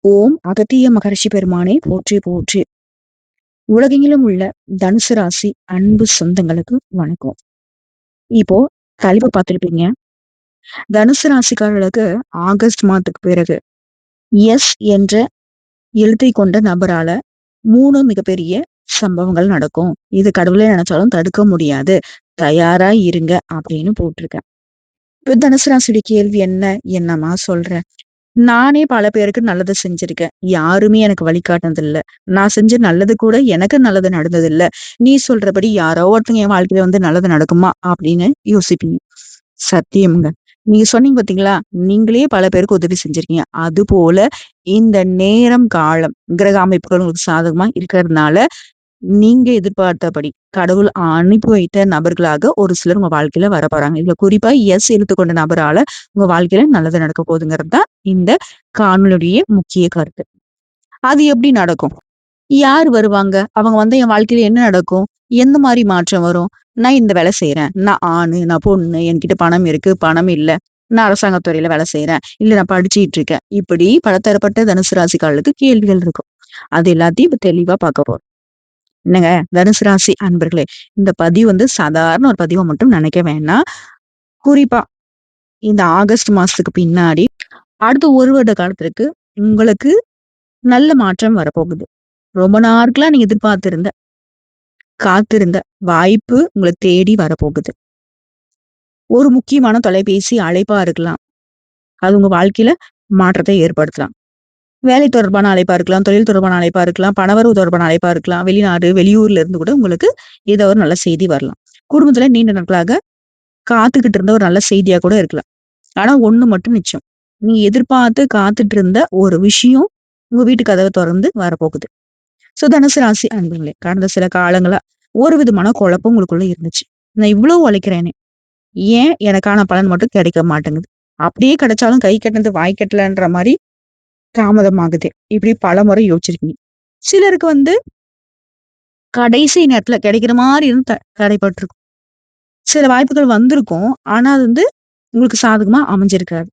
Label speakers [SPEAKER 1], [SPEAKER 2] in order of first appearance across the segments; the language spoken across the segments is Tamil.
[SPEAKER 1] ஓம் அகத்திய மகரிஷி பெருமானே போற்றி போற்றி. உலகெங்கிலும் உள்ள தனுசு ராசி அன்பு சொந்தங்களுக்கு வணக்கம். இப்போ தலைப்பு பார்த்திருப்பீங்க. தனுசு ராசிக்காரர்களுக்கு ஆகஸ்ட் மாதத்துக்கு பிறகு எஸ் என்ற எழுத்தை கொண்ட நபரால 3 மிகப்பெரிய சம்பவங்கள் நடக்கும். இது கடவுளே நினைச்சாலும் தடுக்க முடியாது. தயாரா இருங்க அப்படின்னு போட்டிருக்கேன். இப்ப தனுசு ராசியுடைய கேள்வி என்ன? என்னம்மா சொல்ற? நானே பல பேருக்கு நல்லது செஞ்சிருக்கேன். யாருமே எனக்கு வழிகாட்டுனது இல்ல. நான் செஞ்ச நல்லது கூட எனக்கு நல்லது நடந்ததில்ல. நீ சொல்றபடி யாரோ ஒருத்தங்க என் வாழ்க்கையில வந்து நல்லது நடக்குமா? அப்படின்னு யோசிப்பீங்க. சத்தியம்ங்க. நீங்க சொன்னீங்க பார்த்தீங்களா? நீங்களே பல பேருக்கு உதவி செஞ்சிருக்கீங்க. அதுபோல இந்த நேரம், காலம், கிரக அமைப்புகள் உங்களுக்கு சாதகமா இருக்கிறதுனால, நீங்க எதிர்பார்த்தபடி கடவுள் அனுப்பி வைத்த நபர்களாக ஒரு சிலர் உங்க வாழ்க்கையில வரப்போறாங்க. இதுல குறிப்பா எஸ் எழுத்து கொண்ட நபரால உங்க வாழ்க்கையில நல்லது நடக்க போகுதுங்கிறது தான் இந்த காணொளியுடைய முக்கிய கருத்து. அது எப்படி நடக்கும்? யார் வருவாங்க? அவங்க வந்தா என் வாழ்க்கையில என்ன நடக்கும்? எந்த மாரி மாற்றம் வரும்? நான் இந்த வேலை செய்றேன். நான் ஆணு, நான் பொண்ணு, என்கிட்ட பணம் இருக்கு, பணம் இல்ல. நான் அரசாங்கத் துறையில வேலை செய்றேன். இல்ல நான் படிச்சுட்டு இருக்கேன். இப்படி பலதரப்பட்ட தனுசு ராசிக்காரர்களுக்கு கேள்விகள் இருக்கும். அது எல்லாத்தையும் இப்ப தெளிவா பார்க்க போறோம். என்னங்க தனுசு ராசி அன்பர்களே, இந்த பதிவு வந்து சாதாரண ஒரு பதிவா மட்டும் நினைக்க வேண்டாம். குறிப்பா இந்த ஆகஸ்ட் மாசத்துக்கு பின்னாடி அடுத்த 1 வருட காலத்திற்கு உங்களுக்கு நல்ல மாற்றம் வரப்போகுது. ரொம்ப நாட்களா நீங்க எதிர்பார்த்திருந்த, காத்திருந்த வாய்ப்பு உங்கள தேடி வரப்போகுது. ஒரு முக்கியமான தொலைபேசி அழைப்பா இருக்கலாம். அது உங்க வாழ்க்கையில மாற்றத்தை ஏற்படுத்தலாம். வேலை தொடர்பான அழைப்பா இருக்கலாம், தொழில் தொடர்பான அழைப்பா இருக்கலாம், பணவரவு தொடர்பான அழைப்பா இருக்கலாம், வெளிநாடு, வெளியூர்ல இருந்து கூட உங்களுக்கு ஏதோ ஒரு நல்ல செய்தி வரலாம். குடும்பத்துல நீண்ட நாட்களாக காத்துக்கிட்டு இருந்த ஒரு நல்ல செய்தியா கூட இருக்கலாம். ஆனா ஒண்ணு மட்டும் நிச்சயம். நீ எதிர்பார்த்து காத்துட்டு இருந்த ஒரு விஷயம் உங்க வீட்டு கதவ தொறந்து வரப்போகுது. தனுசு ராசி அன்பர்களே, கடந்த சில காலங்களா ஒரு விதமான குழப்பம் உங்களுக்குள்ள இருந்துச்சு. நான் இவ்வளவு உழைக்கிறேனே, ஏன் எனக்கான பலன் மட்டும் கிடைக்க மாட்டேங்குது? அப்படியே கிடைச்சாலும் கை கட்டினது வாய் கட்டலன்ற மாரி தாமதமாகுது. இப்படி பலமுறை யோசிச்சிருக்கீங்க. சிலருக்கு வந்து கடைசி நேரத்துல கிடைக்கிற மாரி இருந்து தடைப்பட்டிருக்கும். சில வாய்ப்புகள் வந்திருக்கும். ஆனா அது வந்து உங்களுக்கு சாதகமா அமைஞ்சிருக்காது.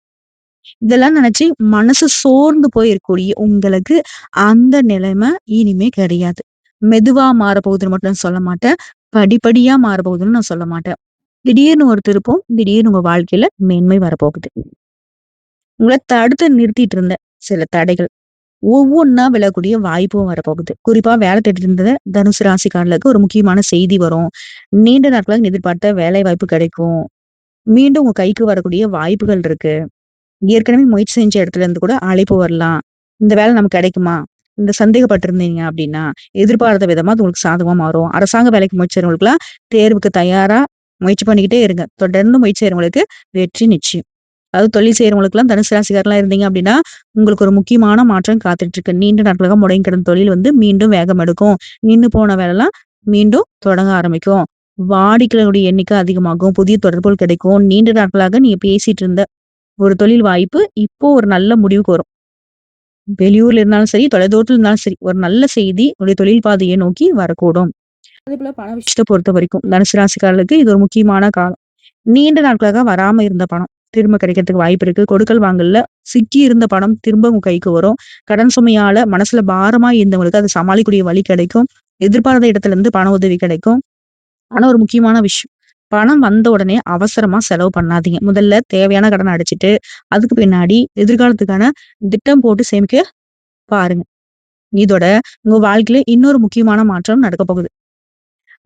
[SPEAKER 1] இதெல்லாம் நினைச்சு மனசு சோர்ந்து போயிருக்கக்கூடிய உங்களுக்கு அந்த நிலைமை இனிமே கிடையாது. மெதுவா மாறப்போகுதுன்னு மட்டும் நான் சொல்ல மாட்டேன். படிப்படியா மாறப்போகுதுன்னு நான் சொல்ல மாட்டேன். திடீர்னு ஒரு திருப்பம், திடீர்னு உங்க வாழ்க்கையில மேன்மை வரப்போகுது. உங்கள தடுத்து நிறுத்திட்டு இருந்த சில தடைகள் ஒவ்வொன்னா விழக்கூடிய வாய்ப்பும் வரப்போகுது. குறிப்பா வேலை தேடிட்டு இருந்த தனுசு ராசிக்காரர்களுக்கு ஒரு முக்கியமான செய்தி வரும். நீண்ட நாட்களாக எதிர்பார்த்த வேலை வாய்ப்பு கிடைக்கும். மீண்டும் உங்க கைக்கு வரக்கூடிய வாய்ப்புகள் இருக்கு. ஏற்கனவே முயற்சி செஞ்ச இடத்துல இருந்து கூட அழைப்பு வரலாம். இந்த வேலை நமக்கு கிடைக்குமா? இந்த சந்தேகப்பட்டிருந்தீங்க அப்படின்னா, எதிர்பாராத விதமா அது உங்களுக்கு சாதகமா மாறும். அரசாங்க வேலைக்கு முயற்சிறவங்களுக்குலாம் தேர்வுக்கு தயாரா முயற்சி பண்ணிக்கிட்டே இருங்க. தொடர்ந்து முயற்சி செய்றவங்களுக்கு வெற்றி நிச்சயம். அதாவது தொழில் செய்றவங்களுக்குலாம் தனுசு ராசிக்காரங்களா இருந்தீங்க அப்படின்னா, உங்களுக்கு ஒரு முக்கியமான மாற்றம் காத்துட்டு இருக்கு. நீண்ட நாட்களாக முடங்கி கிடந்த தொழில் வந்து மீண்டும் வேகம் எடுக்கும். நின்னு போன வேலைலாம் மீண்டும் தொடங்க ஆரம்பிக்கும். வாடிக்கையாளருடைய எண்ணிக்கை அதிகமாகும். புதிய தொடர்புகள் கிடைக்கும். நீண்ட நாட்களாக நீங்க பேசிட்டு இருந்த ஒரு தொழில் வாய்ப்பு இப்போ ஒரு நல்ல முடிவுக்கு வரும். வெளியூர்ல இருந்தாலும் சரி, தொலைதூரத்துல இருந்தாலும் சரி, ஒரு நல்ல செய்தி உங்களுடைய தொழில் பாதையை நோக்கி வரக்கூடும். அதேபோல பண விஷயத்த பொறுத்தவரைக்கும் தனுசு ராசிக்காரர்களுக்கு இது ஒரு முக்கியமான காலம். நீண்ட நாட்களாக வராம இருந்த பணம் திரும்ப கிடைக்கிறதுக்கு வாய்ப்பு இருக்கு. கொடுக்கல் வாங்கல்ல சிக்கி இருந்த பணம் திரும்ப உங்க கைக்கு வரும். கடன் சுமையால மனசுல பாரமா இருந்தவங்களுக்கு அதை சமாளிக்கக்கூடிய வழி கிடைக்கும். எதிர்பாராத இடத்துல இருந்து பண உதவி கிடைக்கும். ஆனா ஒரு முக்கியமான விஷயம். பணம் வந்த உடனே அவசரமா செலவு பண்ணாதீங்க. முதல்ல தேவையான கடன அடைச்சுட்டு, அதுக்கு பின்னாடி எதிர்காலத்துக்கான திட்டம் போட்டு சேமிக்க பாருங்க. இதோட உங்க வாழ்க்கையில இன்னொரு முக்கியமான மாற்றம் நடக்க போகுது.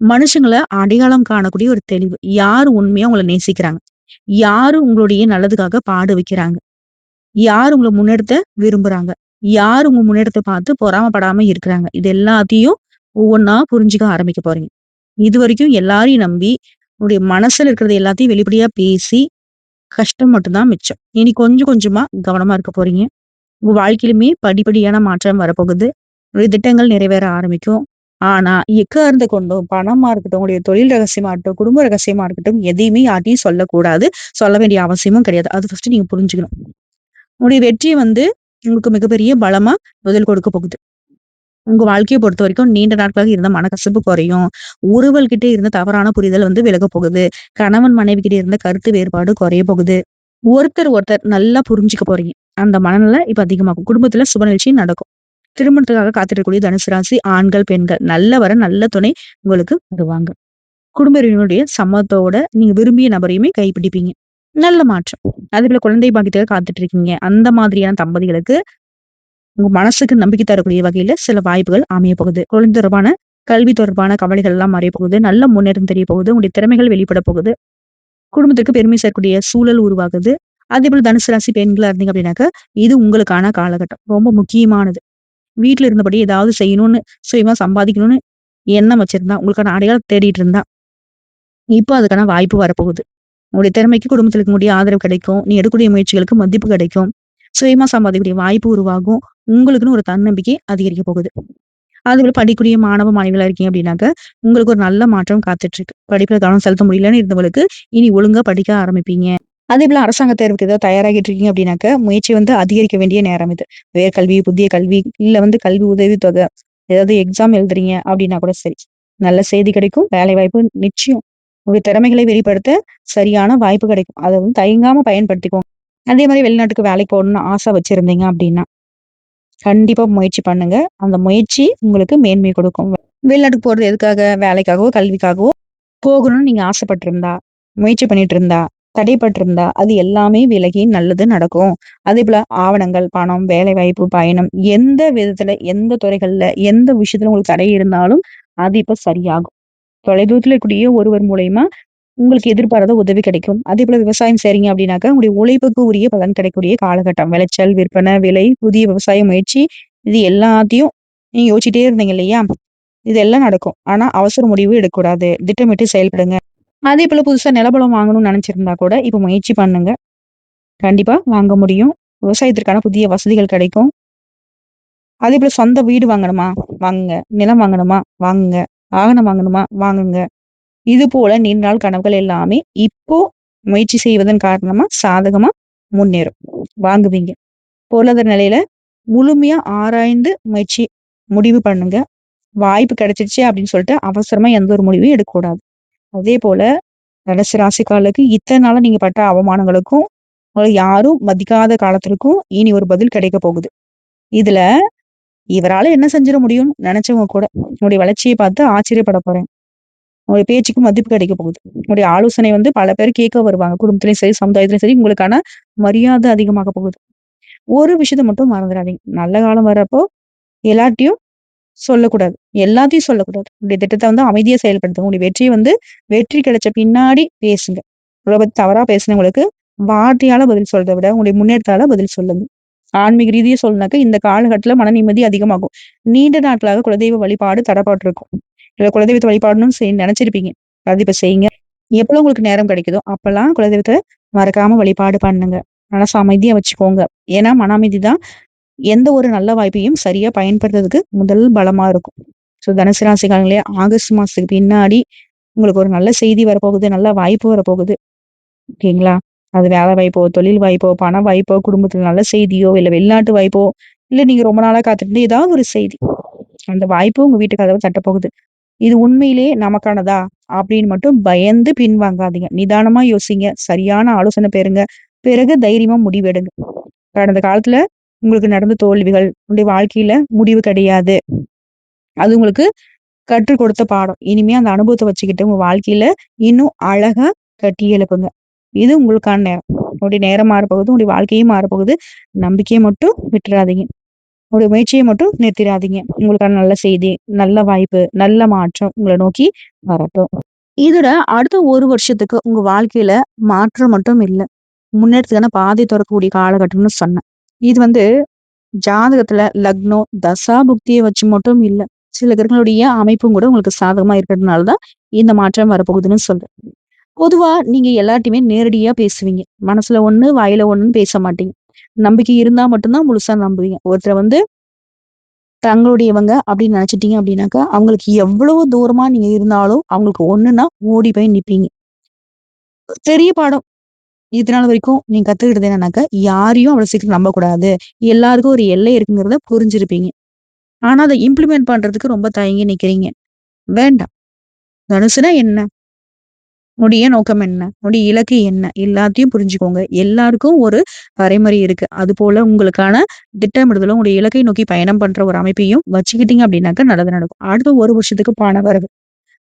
[SPEAKER 1] மனுஷங்கள அடையாளம் காணக்கூடிய ஒரு தெளிவு. யாரு உண்மையா உங்கள நேசிக்கிறாங்க? யாரு உங்களுடைய நல்லதுக்காக பாடு வைக்கிறாங்க? யாரு உங்கள முன்னெடுத்த விரும்புறாங்க? யாரு உங்க முன்னேற்றத்த பார்த்து பொறாமப்படாம இருக்கிறாங்க? இது எல்லாத்தையும் ஒவ்வொன்னா புரிஞ்சுக்க ஆரம்பிக்க போறீங்க. இதுவரைக்கும் எல்லாரையும் நம்பி, உன்னுடைய மனசுல இருக்கிறது எல்லாத்தையும் வெளிப்படையா பேசி, கஷ்டம் மட்டும் தான் மிச்சம். இனி கொஞ்சம் கொஞ்சமா கவனமா இருக்க போறீங்க. உங்க வாழ்க்கையிலுமே படிப்படியான மாற்றம் வரப்போகுது. உங்களுடைய திட்டங்கள் நிறைவேற ஆரம்பிக்கும். ஆனா, எக்காரணத்த கொண்டும் பணமா இருக்கட்டும், உங்களுடைய தொழில் ரகசியமா இருக்கட்டும், குடும்ப ரகசியமா இருக்கட்டும், எதையுமே யார்ட்டயும் சொல்லக்கூடாது. சொல்ல வேண்டிய அவசியமும் கிடையாது. அது ஃபர்ஸ்ட் நீங்க புரிஞ்சுக்கணும். உங்களுடைய வெற்றி வந்து உங்களுக்கு மிகப்பெரிய பலமா பதில் கொடுக்க போகுது. உங்க வாழ்க்கைய பொறுத்தவரைக்கும் நீண்ட நாட்களாக இருந்த மனக்கசப்பு குறையும். உறவுகள் கிட்ட இருந்த தவறான புரிதல் வந்து விலகப் போகுது. கணவன் மனைவி கிட்ட இருந்த கருத்து வேறுபாடு குறைய போகுது. ஒருத்தர் ஒருத்தர் நல்லா புரிஞ்சுக்க போறீங்க. அந்த மனநிலை இப்ப அதிகமாகும். குடும்பத்துல சுப நிகழ்ச்சி நடக்கும். திருமணத்துக்காக காத்துட்டு இருக்கக்கூடிய தனுசு ராசி ஆண்கள், பெண்கள் நல்ல நல்ல துணை உங்களுக்கு வருவாங்க. குடும்பத்தினருடைய சம்மதத்தோட நீங்க விரும்பிய நபரையுமே கைப்பிடிப்பீங்க. நல்ல மாற்றம். அதேபோல குழந்தை பாக்கியத்துக்காக காத்துட்டு இருக்கீங்க. அந்த மாதிரியான தம்பதிகளுக்கு உங்க மனசுக்கு நம்பிக்கை தரக்கூடிய வகையில சில வாய்ப்புகள் அமைய போகுது. குழந்தை தொடர்பான கல்வி தொடர்பான கவலைகள் எல்லாம் மறைய போகுது. நல்ல முன்னேற்றம் தெரிய போகுது. உங்களுடைய திறமைகள் வெளிப்பட போகுது. குடும்பத்திற்கு பெருமை சேர்க்கக்கூடிய சூழல் உருவாகுது. அதேபோல தனுசு ராசி பெண்களா இருந்தீங்க அப்படின்னாக்க, இது உங்களுக்கான காலகட்டம். ரொம்ப முக்கியமானது. வீட்ல இருந்தபடி ஏதாவது செய்யணும்னு, சுயமா சம்பாதிக்கணும்னு எண்ணம் வச்சிருந்தா, உங்களுக்கான அடையாளம் தேடிட்டு இருந்தா, இப்போ அதுக்கான வாய்ப்பு வரப்போகுது. உங்களுடைய திறமைக்கு குடும்பத்துல இருக்கக்கூடிய ஆதரவு கிடைக்கும். நீ எடுக்கக்கூடிய முயற்சிகளுக்கு மதிப்பு கிடைக்கும். சுயமா சம்பாதிக்கக்கூடிய வாய்ப்பு உருவாகும். உங்களுக்குன்னு ஒரு தன்னம்பிக்கை அதிகரிக்க போகுது. அதுபோல படிக்கக்கூடிய மாணவ, மாணவிகளா இருக்கீங்க அப்படின்னாக்க, உங்களுக்கு ஒரு நல்ல மாற்றம் காத்துட்டு இருக்கு. படிப்புல கவனம் செலுத்த முடியலன்னு இருந்தவங்களுக்கு, இனி ஒழுங்கா படிக்க ஆரம்பிப்பீங்க. அதேபோல அரசாங்க தேர்வுக்கு ஏதாவது தயாராகிட்டு இருக்கீங்க அப்படின்னாக்க, முயற்சி அதிகரிக்க வேண்டிய நேரம் இது. உயர்கல்வி, புதிய கல்வி, இல்ல கல்வி உதவித்தொகை, ஏதாவது எக்ஸாம் எழுதுறீங்க அப்படின்னா கூட சரி. நல்ல செய்தி கிடைக்கும். வேலைவாய்ப்பு நிச்சயம். உங்க திறமைகளை வெளிப்படுத்த சரியான வாய்ப்பு கிடைக்கும். அத தயங்காம பயன்படுத்திக்கோங்க. அதே மாரி வெளிநாட்டுக்கு வேலைக்கு போகணும்னு ஆசை வச்சிருந்தீங்க அப்படின்னா, கண்டிப்பா முயற்சி பண்ணுங்க. அந்த முயற்சி உங்களுக்கு மேன்மை கொடுக்கும். வெளிநாட்டுக்கு போறது எதுக்காக? வேலைக்காகவோ, கல்விக்காகவோ போகணும்னு நீங்க ஆசைப்பட்டிருந்தா, முயற்சி பண்ணிட்டு இருந்தா, தடைப்பட்டிருந்தா, அது எல்லாமே விலகி நல்லது நடக்கும். அதேபோல ஆவணங்கள், பணம், வேலைவாய்ப்பு, பயணம் எந்த விதத்துல, எந்த துறைகள்ல, எந்த விஷயத்துல உங்களுக்கு தடை இருந்தாலும், அது இப்ப சரியாகும். தொலைதூரத்துல இருக்கக்கூடிய ஒருவர் மூலியமா உங்களுக்கு எதிர்பாராத உதவி கிடைக்கும். அதேபோல விவசாயம் செய்றீங்க அப்படின்னாக்கா, உங்களுடைய உழைப்புக்கு உரிய பலன் கிடைக்கக்கூடிய காலகட்டம். விளைச்சல், விற்பனை, விலை, புதிய விவசாய முயற்சி இது எல்லாத்தையும் நீங்க யோசிச்சிட்டே இருந்தீங்க இல்லையா? இதெல்லாம் நடக்கும். ஆனா அவசர முடிவு எடுக்கக்கூடாது. திட்டமிட்டு செயல்படுங்க. அதேபோல புதுசா நிலபலம் வாங்கணும்னு நினைச்சிருந்தா கூட, இப்ப முயற்சி பண்ணுங்க. கண்டிப்பா வாங்க முடியும். விவசாயத்திற்கான புதிய வசதிகள் கிடைக்கும். அதேபோல சொந்த வீடு வாங்கணுமா? வாங்குங்க. நிலம் வாங்கணுமா? வாங்குங்க. வாகனம் வாங்கணுமா? வாங்குங்க. இது போல நீண்ட நாள் கனவுகள் எல்லாமே இப்போ முயற்சி செய்வதன் காரணமா சாதகமா முன்னேறும். வாங்குவீங்க. பொருளாதார நிலையில முழுமையா ஆராய்ந்து முயற்சி முடிவு பண்ணுங்க. வாய்ப்பு கிடைச்சிருச்சு அப்படின்னு சொல்லிட்டு அவசரமா எந்த ஒரு முடிவையும் எடுக்கக்கூடாது. அதே போல தனுசு ராசிக்காரர்களுக்கு இத்தன நாளா நீங்க பட்ட அவமானங்களுக்கும், உங்கள யாரும் மதிக்காத காலத்திற்கும் இனி ஒரு பதில் கிடைக்க போகுது. இதுல இவரால என்ன செஞ்சிட முடியும்னு நினைச்சவங்க கூட உங்களுடைய வளர்ச்சிய பார்த்து ஆச்சரியப்பட போறேன். உங்களுடைய பேச்சுக்கு மதிப்பு கிடைக்க போகுது. உங்களுடைய ஆலோசனை பல பேர் கேட்க வருவாங்க. குடும்பத்திலயும் சரி, சமுதாயத்திலயும் சரி, உங்களுக்கான மரியாதை அதிகமாக போகுது. ஒரு விஷயத்த மட்டும் மறந்துடாதீங்க. நல்ல காலம் வர்றப்போ எல்லார்ட்டயும் சொல்லக்கூடாது. எல்லாத்தையும் சொல்லக்கூடாது. உங்களுடைய திட்டத்த அமைதியா செயல்படுத்துங்க. உங்களுடைய வெற்றிய வெற்றி கிடைச்ச பின்னாடி பேசுங்க. உங்கள பத்தி தவறா பேசினவங்களுக்கு வார்த்தையால பதில் சொல்றத விட, உங்களுடைய முன்னேற்றத்தால பதில் சொல்லுங்க. ஆன்மீக ரீதியா சொல்லணும்னாக்க, இந்த காலகட்டத்துல மன நிம்மதி அதிகமாகும். நீண்ட நாட்களாக குலதெய்வ வழிபாடு தடைப்பட்டிருக்கும். இல்ல குலதெய்வத்த வழிபாடணும்னு நெனச்சிருப்பீங்க. அது இப்ப செய்யுங்க. எப்பலாம் உங்களுக்கு நேரம் கிடைக்குதோ, அப்பலாம் குலதெய்வத்த மறக்காம வழிபாடு பண்ணுங்க. மனச அமைதியா வச்சுக்கோங்க. ஏன்னா, மன அமைதி தான் எந்த ஒரு நல்ல வாய்ப்பையும் சரியா பயன்படுத்துறதுக்கு முதல் பலமா இருக்கும். தனுசு ராசிக்காரங்களே ஆகஸ்ட் மாசத்துக்கு பின்னாடி உங்களுக்கு ஒரு நல்ல செய்தி வரப்போகுது. நல்ல வாய்ப்பு வரப்போகுது. ஓகேங்களா? அது வேலை வாய்ப்போ, தொழில் வாய்ப்போ, பண வாய்ப்போ, குடும்பத்துல நல்ல செய்தியோ, இல்ல வெளிநாட்டு வாய்ப்போ, இல்ல நீங்க ரொம்ப நாளா காத்துட்டு ஏதாவது ஒரு செய்தி. அந்த வாய்ப்பு உங்க வீட்டு கதவ தட்டப்போகுது. இது உண்மையிலேயே நமக்கானதா? அப்படின்னு மட்டும் பயந்து பின்வாங்காதீங்க. நிதானமா யோசிங்க. சரியான ஆலோசனை பெறுங்க. பிறகு தைரியமா முடிவெடுங்க. கடந்த காலத்துல உங்களுக்கு நடந்த தோல்விகள், உங்களுடைய வாழ்க்கையில முடிவு கிடையாது. அது உங்களுக்கு கற்றுக் கொடுத்த பாடம். இனிமே அந்த அனுபவத்த வச்சுக்கிட்டு உங்க வாழ்க்கையில இன்னும் அழகா கட்டி எழுப்புங்க. இது உங்களுக்கான நேரம். உங்களுடைய நேரம் மாறப்போகுது. உங்களுடைய வாழ்க்கையும் மாறப்போகுது. நம்பிக்கைய மட்டும் விட்டுறாதீங்க. உங்களுடைய முயற்சிய மட்டும் நிறுத்திறாதீங்க. உங்களுக்கான நல்ல செய்தி, நல்ல வாய்ப்பு, நல்ல மாற்றம் உங்கள நோக்கி வரட்டும். இதோட அடுத்த 1 வருஷத்துக்கு உங்க வாழ்க்கையில மாற்றம் மட்டும் இல்ல. முன்னேற்றத்துக்கான பாதை தொறக்கக்கூடிய காலகட்டம்னு சொன்னேன். இது ஜாதகத்துல லக்னம், தசா புக்திய வச்சு மட்டும் இல்ல. சில கிரகங்களுடைய அமைப்பும் கூட உங்களுக்கு சாதகமா இருக்கிறதுனால தான் இந்த மாற்றம் வரப்போகுதுன்னு சொல்றேன். பொதுவா நீங்க எல்லார்ட்டயுமே நேரடியா பேசுவீங்க. மனசுல ஒண்ணு, வாயில ஒண்ணுன்னு பேச மாட்டீங்க. நம்பிக்கை இருந்தா மட்டும் தான் முழுசா நம்புவீங்க. ஒருத்தர தங்களுடையவங்க அப்படின்னு நினைச்சிட்டீங்க அப்படின்னாக்கா, அவங்களுக்கு எவ்வளவு தூரமா நீங்க இருந்தாலும், அவங்களுக்கு ஒண்ணுன்னா ஓடி போய் நிப்பீங்க. பெரிய பாடம் இதுநாள் வரைக்கும் நீங்க கத்துக்கிட்டது என்னன்னாக்கா, யாரையும் அவ்வளவு சீக்கிரம் நம்பக்கூடாது. எல்லாருக்கும் ஒரு எல்லை இருக்குங்கிறத புரிஞ்சிருப்பீங்க. ஆனா அத இம்ப்ளிமெண்ட் பண்றதுக்கு ரொம்ப தயங்கி நிக்கிறீங்க. வேண்டாம். தனுசுனா என்ன? உன்னுடைய நோக்கம் என்ன? உன்னுடைய இலக்கு என்ன? எல்லாத்தையும் புரிஞ்சுக்கோங்க. எல்லாருக்கும் ஒரு வரைமுறை இருக்கு. அதுபோல உங்களுக்கான திட்டமிடுதலும், உங்களுடைய இலக்கை நோக்கி பயணம் பண்ற ஒரு அமைப்பையும் வச்சுக்கிட்டீங்க அப்படின்னாக்க நல்லது நடக்கும். அடுத்த 1 வருஷத்துக்கு பண வரவு.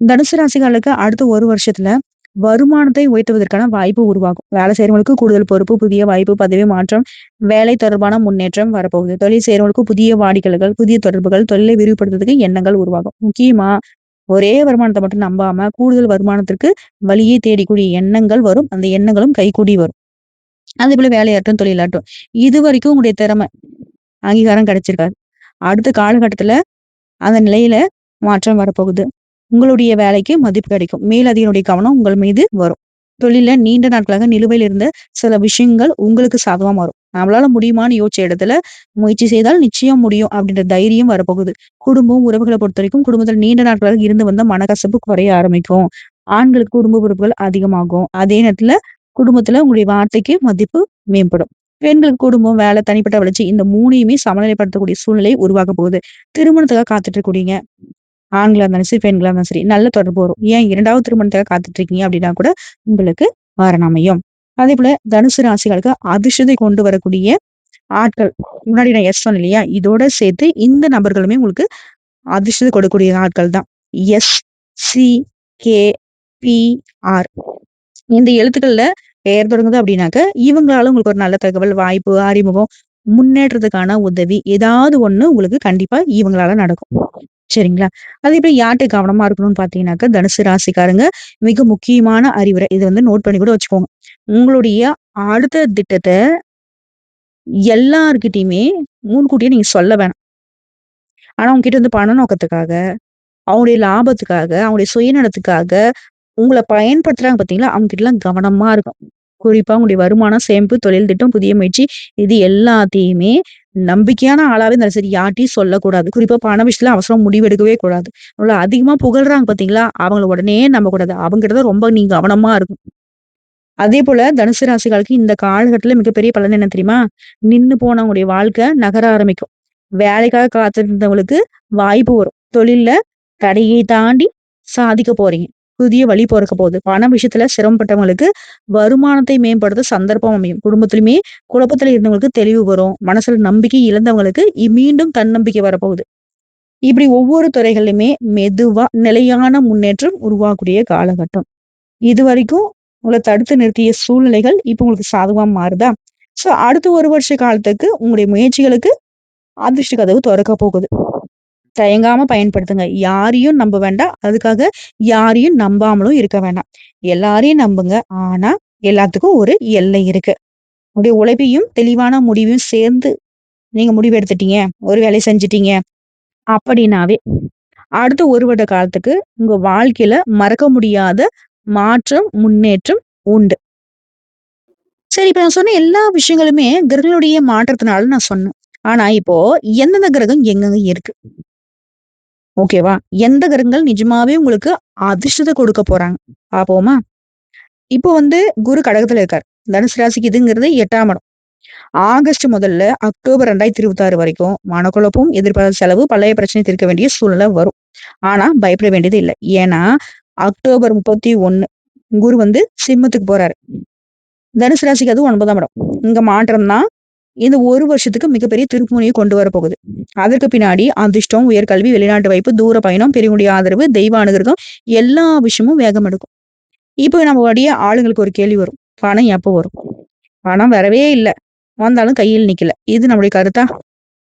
[SPEAKER 1] தனுசு ராசிக்காரர்களுக்கு அடுத்த 1 வருஷத்துல வருமானத்தை உயர்த்துவதற்கான வாய்ப்பு உருவாகும். வேலை செய்றவங்களுக்கு கூடுதல் பொறுப்பு, புதிய வாய்ப்பு, பதவி மாற்றம், வேலை தொடர்பான முன்னேற்றம் வரப்போகுது. தொழில் செய்றவங்களுக்கு புதிய வாடிக்கையாளர்கள், புதிய தொடர்புகள், தொழிலை விரிவுபடுத்துறதுக்கு எண்ணங்கள் உருவாகும். முக்கியமா ஒரே வருமானத்த மட்டும் நம்பாம, கூடுதல் வருமானத்திற்கு வழியே தேடிக்கூடிய எண்ணங்கள் வரும். அந்த எண்ணங்களும் கைகூடி வரும். அதேபோல வேலையாகட்டும், தொழிலாகட்டும். இதுவரைக்கும் உங்களுடைய திறமை, அங்கீகாரம் கிடைச்சிருக்காது. அடுத்த காலகட்டத்துல அந்த நிலையில மாற்றம் வரப்போகுது. உங்களுடைய வேலைக்கு மதிப்பு கிடைக்கும். மேலதிகாரியுடைய கவனம் உங்கள் மீது வரும். தொழில்ல நீண்ட நாட்களாக நிலுவையில் இருந்த சில விஷயங்கள் உங்களுக்கு சாதகமா மாறும். நம்மளால முடியுமான்னு யோசிச்ச இடத்துல முயற்சி செய்தால் நிச்சயம் முடியும் அப்படின்ற தைரியம் வரப்போகுது. குடும்பம், உறவுகள பொறுத்தவரைக்கும் குடும்பத்துல நீண்ட நாட்களாக இருந்து வந்த மனக்கசப்பு குறைய ஆரம்பிக்கும். ஆண்களுக்கு குடும்ப பொறுப்புகள் அதிகமாகும். அதே நேரத்துல குடும்பத்துல உங்களுடைய வார்த்தைக்கு மதிப்பு மேம்படும். பெண்களுக்கு குடும்பம், வேலை, தனிப்பட்ட வளர்ச்சி இந்த 3யுமே சமநிலைப்படுத்தக்கூடிய சூழ்நிலை உருவாக போகுது. திருமணத்துக்காக காத்துட்டு இருக்கக்கூடிய ஆண்களா இருந்தாலும் சரி, பெண்களா இருந்தாலும் சரி, நல்ல தொடர்பு வரும். ஏன் 2வது திருமணத்துக்காக காத்துட்டு இருக்கீங்க அப்படின்னா கூட உங்களுக்கு வரன் அமையும். அதேபோல தனுசு ராசிகளுக்கு அதிர்ஷ்டத்தை கொண்டு வரக்கூடிய ஆட்கள். முன்னாடி நான் எஸ் சொன்னேன் இல்லையா? இதோட சேர்த்து இந்த நபர்களுமே உங்களுக்கு அதிர்ஷ்டத்தை கொடுக்கக்கூடிய ஆட்கள் தான். S, C, K, P, R. இந்த எழுத்துக்கள்ல பெயர் தொடங்குது அப்படின்னாக்க, இவங்களால உங்களுக்கு ஒரு நல்ல தகவல், வாய்ப்பு, அறிமுகம், முன்னேற்றத்துக்கான உதவி ஏதாவது ஒண்ணு உங்களுக்கு கண்டிப்பா இவங்களால நடக்கும். சரிங்களா? அதே போல யார்ட்ட கவனமா இருக்கணும்னு பார்த்தீங்கன்னாக்க, தனுசு ராசிக்காரங்க மிக முக்கியமான அறிவுரை. இத வந்து நோட் பண்ணி கூட வச்சுக்கோங்க. உங்களுடைய அடுத்த திட்டத்த எல்லார்கிட்டயுமே முன்கூட்டியே நீங்க சொல்ல வேணாம். ஆனா உங்ககிட்ட வந்து பண நோக்கத்துக்காக, அவங்களுடைய லாபத்துக்காக, அவங்களுடைய சுயநலத்துக்காக உங்கள பயன்படுத்துறாங்க பார்த்தீங்களா? அவங்க கிட்டலாம் கவனமா இருக்கணும். குறிப்பா உங்களுடைய வருமானம், சேமிப்பு, தொழில் திட்டம், புதிய முயற்சி இது எல்லாத்தையுமே நம்பிக்கையான ஆளாவே இருந்தாலும் சரி, யார்ட்டயும் சொல்லக்கூடாது. குறிப்பா பண விஷயத்துல அவசரமா முடிவெடுக்கவே கூடாது. உங்கள அதிகமா புகழ்றாங்க பார்த்தீங்களா? அவங்கள உடனே நம்பக்கூடாது. அவங்ககிட்ட தான் ரொம்ப நீங்க கவனமா இருக்கணும். அதேபோல தனுசு ராசிக்காரருக்கு இந்த காலகட்டத்துல மிகப்பெரிய பலன் என்ன தெரியுமா? நின்னு போனவங்களுடைய வாழ்க்கை நகர ஆரம்பிக்கும். வேலைக்காக காத்திருந்தவங்களுக்கு வாய்ப்பு வரும். தொழில்ல தடையை தாண்டி சாதிக்க போறீங்க. புதிய வழி பொறக்க போகுது. பண விஷயத்துல சிரமப்பட்டவங்களுக்கு வருமானத்தை மேம்படுத்த சந்தர்ப்பம் அமையும். குடும்பத்திலுமே குழப்பத்துல இருந்தவங்களுக்கு தெளிவு வரும். மனசுல நம்பிக்கை இழந்தவங்களுக்கு மீண்டும் தன்னம்பிக்கை வரப்போகுது. இப்படி ஒவ்வொரு துறைகளிலுமே மெதுவா நிலையான முன்னேற்றம் உருவாகக்கூடிய காலகட்டம். இதுவரைக்கும் உங்கள தடுத்து நிறுத்திய சூழ்நிலைகள் இப்ப உங்களுக்கு சாதகமா மாறுதா? சோ அடுத்த 1 வருஷ காலத்துக்கு உங்களுடைய முயற்சிகளுக்கு அதிர்ஷ்ட கதவு தொறக்க போகுது. தயங்காம பயன்படுத்துங்க. யாரையும் நம்ப வேண்டாம். அதுக்காக யாரையும் நம்பாமலும் இருக்க வேண்டாம். எல்லாரையும் நம்புங்க. ஆனா, எல்லாத்துக்கும் ஒரு எல்லை இருக்கு. உங்களுடைய உழைப்பையும், தெளிவான முடிவையும் சேர்ந்து நீங்க முடிவு எடுத்துட்டீங்க. ஒரு வேலைய செஞ்சுட்டீங்க. அப்படின்னாவே, அடுத்த 1 வருட காலத்துக்கு உங்க வாழ்க்கையில மறக்க முடியாத மாற்றம், முன்னேற்றம் உண்டு. சரி, இப்ப நான் சொன்ன எல்லா விஷயங்களுமே கிரகங்களுடைய மாற்றத்தினால நான் சொன்னேன். ஆனா, இப்போ எந்தெந்த கிரகம் எங்கெங்க இருக்கு? ஓகேவா? எந்த கிரகங்கள் நிஜமாவே உங்களுக்கு அதிர்ஷ்டத்த கொடுக்க போறாங்க? பாப்போமா? இப்போ வந்து குரு கடகத்துல இருக்காரு. தனுசு ராசிக்கு இதுங்கிறது 8ஆம் இடம். ஆகஸ்ட் முதல்ல அக்டோபர் 2026 வரைக்கும் மனக்குழப்பம், எதிர்பாராத செலவு, பழைய பிரச்சனை தீர்க்க வேண்டிய சூழ்நிலை வரும். ஆனா பயப்பட வேண்டியது இல்ல. ஏன்னா, அக்டோபர் 31 குரு வந்து சிம்மத்துக்கு போறாரு. தனுசு ராசிக்கு அது 9ஆம் இடம். இங்க மாற்றம் தான் இந்த 1 வருஷத்துக்கு மிகப்பெரிய திருப்புமுனைய கொண்டு வரப்போகுது. அதற்கு பின்னாடி அதிர்ஷ்டம், உயர்கல்வி, வெளிநாட்டு வாய்ப்பு, தூர பயணம், பெரியவங்களுடைய ஆதரவு, தெய்வ அனுகிரகம் எல்லா விஷயமும் வேகம் எடுக்கும். இப்போ நம்மளுடைய ஆளுங்களுக்கு ஒரு கேள்வி வரும். பணம் எப்போ வரும்? பணம் வரவே இல்ல. வந்தாலும் கையில் நிக்கல. இது நம்முடைய கருத்தா?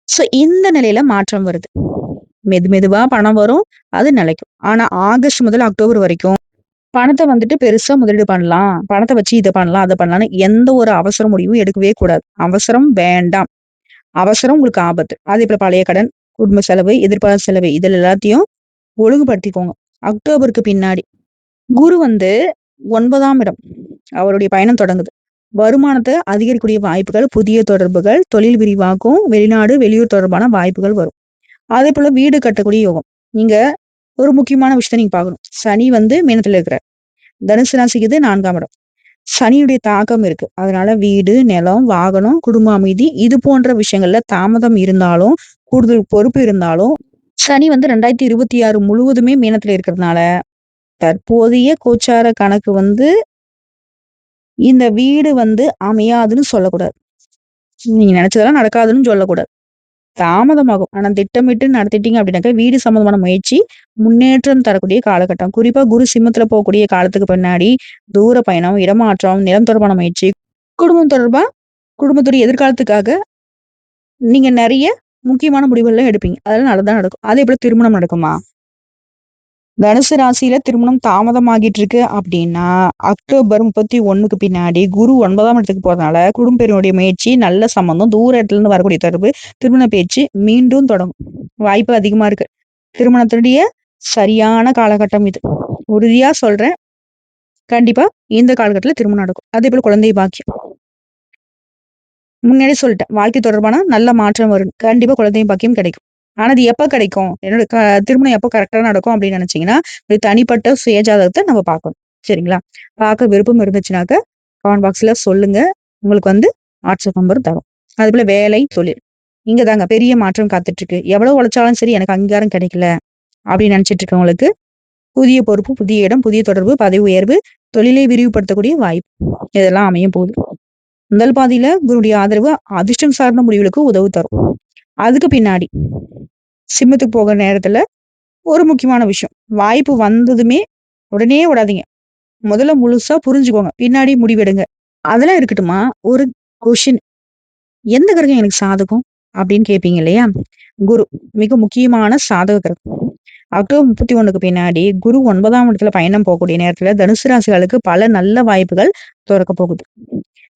[SPEAKER 1] சோ இந்த நிலையில மாற்றம் வருது. மெதுவா பணம் வரும். அது நிலைக்கும். ஆனா ஆகஸ்ட் முதல் அக்டோபர் வரைக்கும் பணத்த வந்துட்டு பெருசா முதலீடு பண்ணலாம். பணத்த வச்சு இத பண்ணலாம், அத பண்ணலாம்ன்னு எந்த ஒரு அவசர முடிவும் எடுக்கவே கூடாது. அவசரம் வேண்டாம். அவசரம் உங்களுக்கு ஆபத்து. அதேபோல பழைய கடன், குடும்ப செலவு, எதிர்பாராத செலவு இதில எல்லாத்தையும் ஒழுங்குபடுத்திக்கோங்க. அக்டோபருக்கு பின்னாடி. குரு வந்து 9ஆம் இடம். அவருடைய பயணம் தொடங்குது. வருமானத்த அதிகரிக்கக்கூடிய வாய்ப்புகள், புதிய தொடர்புகள், தொழில் விரிவாக்கம், வெளிநாடு, வெளியூர் தொடர்பான வாய்ப்புகள் வரும். அதேபோல வீடு கட்டக்கூடிய யோகம். நீங்க ஒரு முக்கியமான விஷயத்த நீங்க பார்க்கணும். சனி வந்து மீனத்துல இருக்கிறார். தனுசு ராசிக்கு இது 4ஆம் இடம். சனியுடைய தாக்கம் இருக்கு. அதனால வீடு, நிலம், வாகனம், குடும்ப அமைதி இது போன்ற விஷயங்கள்ல தாமதம் இருந்தாலும், கூடுதல் பொறுப்பு இருந்தாலும், சனி வந்து 2026 முழுவதுமே மீனத்துல இருக்கிறதுனால, தற்போதைய கோச்சார கணக்கு இந்த வீடு அமையாதுன்னு சொல்லக்கூடாது. நீங்க நினைச்சதெல்லாம் நடக்காதுன்னு சொல்லக்கூடாது. தாமதமாகும். ஆனா திட்டமிட்டு நடத்திட்டீங்க அப்படின்னாக்கா, வீடு சம்மந்தமான முயற்சி முன்னேற்றம் தரக்கூடிய காலகட்டம். குறிப்பா குரு சிம்மத்துல போகக்கூடிய காலத்துக்கு பின்னாடி தூர பயணம், இடமாற்றம், நிலம் தொடர்பான முயற்சி, குடும்பம் தொடர்பா குடும்பத்துடைய எதிர்காலத்துக்காக நீங்க நெறைய முக்கியமான முடிவுகள்லாம் எடுப்பீங்க. அதெல்லாம் நல்லதா நடக்கும். அதேபோல திருமணம் நடக்குமா? தனுசு ராசியில திருமணம் தாமதமாகிட்டு இருக்கு அப்படின்னா, அக்டோபர் 31க்கு பின்னாடி குரு 9ஆம் இடத்துக்கு போறதுனால, குடும்ப பெரியவருடைய முயற்சி, நல்ல சம்மந்தம், தூர இடத்துலருந்து வரக்கூடிய தொடர்பு, திருமண பேச்சு மீண்டும் தொடங்கும். வாய்ப்பு அதிகமா இருக்கு. திருமணத்தினுடைய சரியான காலகட்டம் இது. உறுதியா சொல்றேன். கண்டிப்பா இந்த காலகட்டத்துல திருமணம் நடக்கும். அதேபோல குழந்தை பாக்கியம். முன்னாடியே சொல்லிட்டேன். வாழ்க்கை தொடர்பான நல்ல மாற்றம் வரும். கண்டிப்பா குழந்தை பாக்கியம் கிடைக்கும். ஆனா அது எப்ப கிடைக்கும்? என்னோட திருமணம் எப்போ கரெக்ட்டா நடக்கும் அப்படின்னு நினைச்சீங்கன்னா, ஒரு தனிப்பட்ட சுயஜாதகத்த நம்ம பார்க்கணும். சரிங்களா? பார்க்க விருப்பம் இருந்துச்சுனாக்க, கமெண்ட் பாக்ஸ்ல சொல்லுங்க. உங்களுக்கு வாட்ஸ்அப் நம்பர் தரோம். அதுபோல வேலை, தொழில். இங்க தாங்க பெரிய மாற்றம் காத்துட்டு இருக்கு. எவ்வளவு உழைச்சாலும் சரி எனக்கு அங்கீகாரம் கிடைக்கல அப்படின்னு நினைச்சிட்டு இருக்கவங்களுக்கு, புதிய பொறுப்பு, புதிய இடம், புதிய தொடர்பு, பதவி உயர்வு, தொழிலை விரிவுபடுத்தக்கூடிய வாய்ப்பு. இதெல்லாம் அமைய போகுது. முதல் பாதியில குருடைய ஆதரவு அதிர்ஷ்டம் சார்ந்த முடிவுகளுக்கு உதவு தரும். அதுக்கு பின்னாடி சிம்மத்துக்கு போகிற நேரத்துல ஒரு முக்கியமான விஷயம். வாய்ப்பு வந்ததுமே உடனே விடாதீங்க. முதல்ல முழுசா புரிஞ்சுக்கோங்க. பின்னாடி முடிவெடுங்க. அதெல்லாம் இருக்கட்டுமா, ஒரு கொஸ்டின். எந்த கிரகம் எனக்கு சாதகம்? அப்படின்னு கேட்பீங்க இல்லையா? குரு மிக முக்கியமான சாதக கிரகம். அக்டோபர் 31க்கு பின்னாடி குரு 9ஆம் இடத்துல பயணம் போகக்கூடிய நேரத்துல தனுசு ராசிகளுக்கு பல நல்ல வாய்ப்புகள் துறக்க போகுது.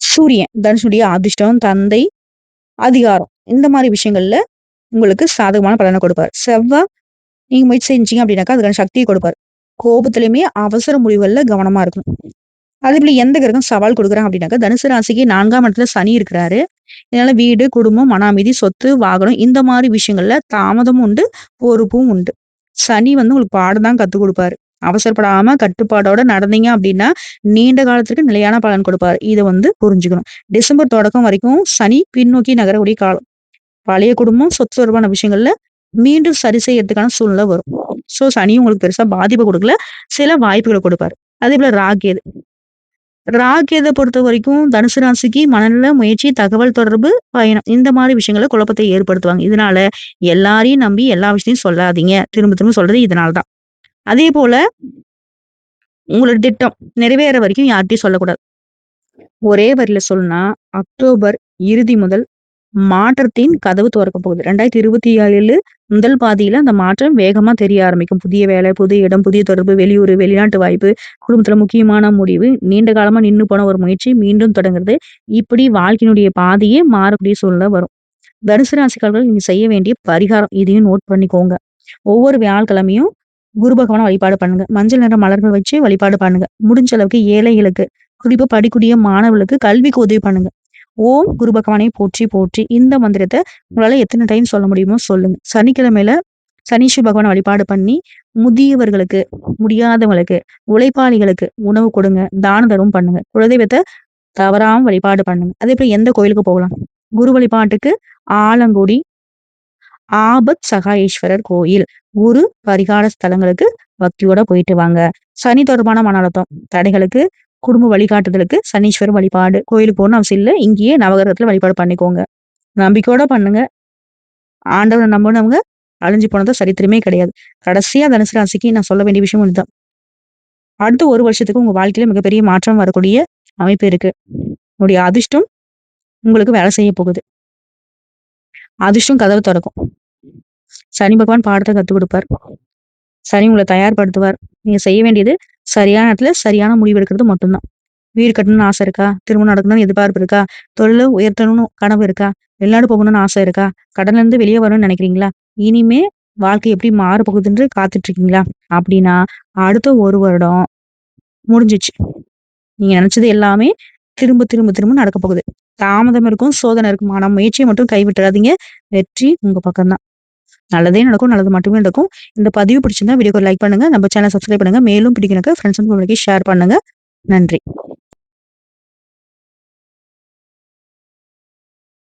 [SPEAKER 1] சூரியன் தனுஷுடைய அதிர்ஷ்டம், தந்தை, அதிகாரம் இந்த மாதிரி விஷயங்கள்ல உங்களுக்கு சாதகமான பலனை கொடுப்பாரு. செவ்வாய் நீங்க முயற்சி செஞ்சீங்க அப்படின்னாக்கா அதுக்கான சக்தியை கொடுப்பாரு. கோபத்திலுமே அவசர முடிவுகள்ல கவனமா இருக்கணும். அதே போல எந்த கிரகம் சவால் கொடுக்குறாங்க அப்படின்னாக்கா தனுசு ராசிக்கு 4ஆம் இடத்துல சனி இருக்கிறாரு. இதனால வீடு, குடும்பம், மன அமைதி, சொத்து, வாகனம் இந்த மாதிரி விஷயங்கள்ல தாமதமும் உண்டு, பொறுப்பும் உண்டு. சனி உங்களுக்கு பாடம் தான் கத்துக் கொடுப்பாரு. அவசரப்படாம கட்டுப்பாடோட நடந்தீங்க அப்படின்னா நீண்ட காலத்துக்கு நிலையான பலன் கொடுப்பாரு. இதை புரிஞ்சுக்கணும். டிசம்பர் தொடக்கம் வரைக்கும் சனி பின்னோக்கி நகரக்கூடிய காலம். பழைய குடும்பம், சொத்து தொடர்பான விஷயங்கள்ல மீண்டும் சரி செய்யறதுக்கான சூழ்நிலை வரும். சோ சனி உங்களுக்கு பெருசா பாதிப்பை கொடுக்கல, சில வாய்ப்புகளை கொடுப்பாரு. அதே போல ராகேது ராகேத பொறுத்த வரைக்கும் தனுசு ராசிக்கு மனநல முயற்சி, தகவல் தொடர்பு, பயணம் இந்த மாதிரி விஷயங்கள குழப்பத்தை ஏற்படுத்துவாங்க. இதனால எல்லாரையும் நம்பி எல்லா விஷயத்தையும் சொல்லாதீங்க. திரும்ப திரும்ப சொல்றது இதனாலதான். அதே போல உங்களோட திட்டம் நிறைவேற வரைக்கும் யார்கிட்டயும் சொல்லக்கூடாது. ஒரே வரியில சொல்லணும்னா, அக்டோபர் இறுதி முதல் மாற்றத்தின் கதவு திறக்கப் போகுது. 2027 முதல் பாதியில அந்த மாற்றம் வேகமா தெரிய ஆரம்பிக்கும். புதிய வேலை, புதிய இடம், புதிய தொடர்பு, வெளியூர், வெளிநாட்டு வாய்ப்பு, குடும்பத்துல முக்கியமான முடிவு, நீண்ட காலமா நின்னு போன ஒரு முயற்சி மீண்டும் தொடங்குறது. இப்படி வாழ்க்கையினுடைய பாதையே மாறக்கூடிய சூழ்நிலை வரும். தனுசு ராசிக்காரர்கள் நீங்க செய்ய வேண்டிய பரிகாரம் இதையும் நோட் பண்ணிக்கோங்க. ஒவ்வொரு வியாழக்கிழமையும் குரு பகவான வழிபாடு பண்ணுங்க. மஞ்சள் நிற மலர்கள் வச்சு வழிபாடு பண்ணுங்க. முடிஞ்ச அளவுக்கு ஏழைகளுக்கு, குறிப்பா படிக்கக்கூடிய மாணவர்களுக்கு கல்விக்கு உதவி பண்ணுங்க. ஓம் குரு பகவானை போற்றி போற்றி இந்த மந்திரத்தை உங்களால எத்தனை டைம் சொல்ல முடியுமோ சொல்லுங்க. சனிக்கிழமையில சனீஸ்வர பகவானை வழிபாடு பண்ணி முதியவர்களுக்கு, முடியாதவங்களுக்கு, உழைப்பாளிகளுக்கு உணவு கொடுங்க. தான தர்மம் பண்ணுங்க. குலதெய்வத்தை தவறாம வழிபாடு பண்ணுங்க. அதே போல எந்த கோயிலுக்கு போகலாம்? குரு வழிபாட்டுக்கு ஆலங்குடி ஆபத் சகாயேஸ்வரர் கோயில், குரு பரிகார ஸ்தலங்களுக்கு பக்தியோட போயிட்டு வாங்க. சனி தொடர்பான மன அழுத்தம் தடைகளுக்கு, குடும்ப வழிகாட்டுதலுக்கு சனீஸ்வரர் வழிபாடு, கோயிலுக்கு போகணும்னு அவசியம் இல்லை. இங்கேயே நவகிரகத்துல வழிபாடு பண்ணிக்கோங்க. நம்பிக்கையோட பண்ணுங்க. ஆண்டவனை நம்பினவங்க அழிஞ்சு போனது சரித்திரமே கிடையாது. கடைசியா தனுசு ராசிக்கு நான் சொல்ல வேண்டிய விஷயம் இதுதான். அடுத்த ஒரு வருஷத்துக்கு உங்க வாழ்க்கையில மிகப்பெரிய மாற்றம் வரக்கூடிய அமைப்பு இருக்கு. உங்களுடைய அதிர்ஷ்டம் உங்களுக்கு வேலை செய்ய போகுது. அதிர்ஷ்டம் கதவு திறக்கும். சனி பகவான் பாடத்தை கத்துக் கொடுப்பார். சனி உங்களை தயார்படுத்துவார். நீங்க செய்ய வேண்டியது சரியான இடத்துல சரியான முடிவு எடுக்கிறது மட்டும்தான். வீடு கட்டணும்னு ஆசை இருக்கா? திருமணம் நடக்கணும்னு எதிர்பார்ப்பு இருக்கா? தொழில உயர்த்தணும்னு கனவு இருக்கா? வெளிநாடு போகணும்னு ஆசை இருக்கா? கடன்ல இருந்து வெளியே வரணும்னு நினைக்கிறீங்களா? இனிமே வாழ்க்கை எப்படி மாற போகுதுன்னு காத்துட்டு இருக்கீங்களா? அப்படின்னா அடுத்த ஒரு வருடம் முடிஞ்சிச்சு. நீங்க நினைச்சது எல்லாமே திரும்ப திரும்ப திரும்ப நடக்க போகுது. தாமதம் இருக்கும், சோதனை இருக்கும். ஆனா முயற்சியை மட்டும் கைவிட்டுறாதீங்க. வெற்றி உங்க பக்கம்தான். நல்லதே நடக்கும், நல்லது மட்டுமே நடக்கும். இந்த பதிவு பிடிச்சிருந்தா வீடியோக்கு லைக் பண்ணுங்க. நம்ம சேனல் சப்ஸ்கிரைப் பண்ணுங்க. மேலும் பிடிக்கணுங்க ஃப்ரெண்ட்ஸ் அண்ட் ஃபேமிலிக்கு ஷேர் பண்ணுங்க. நன்றி.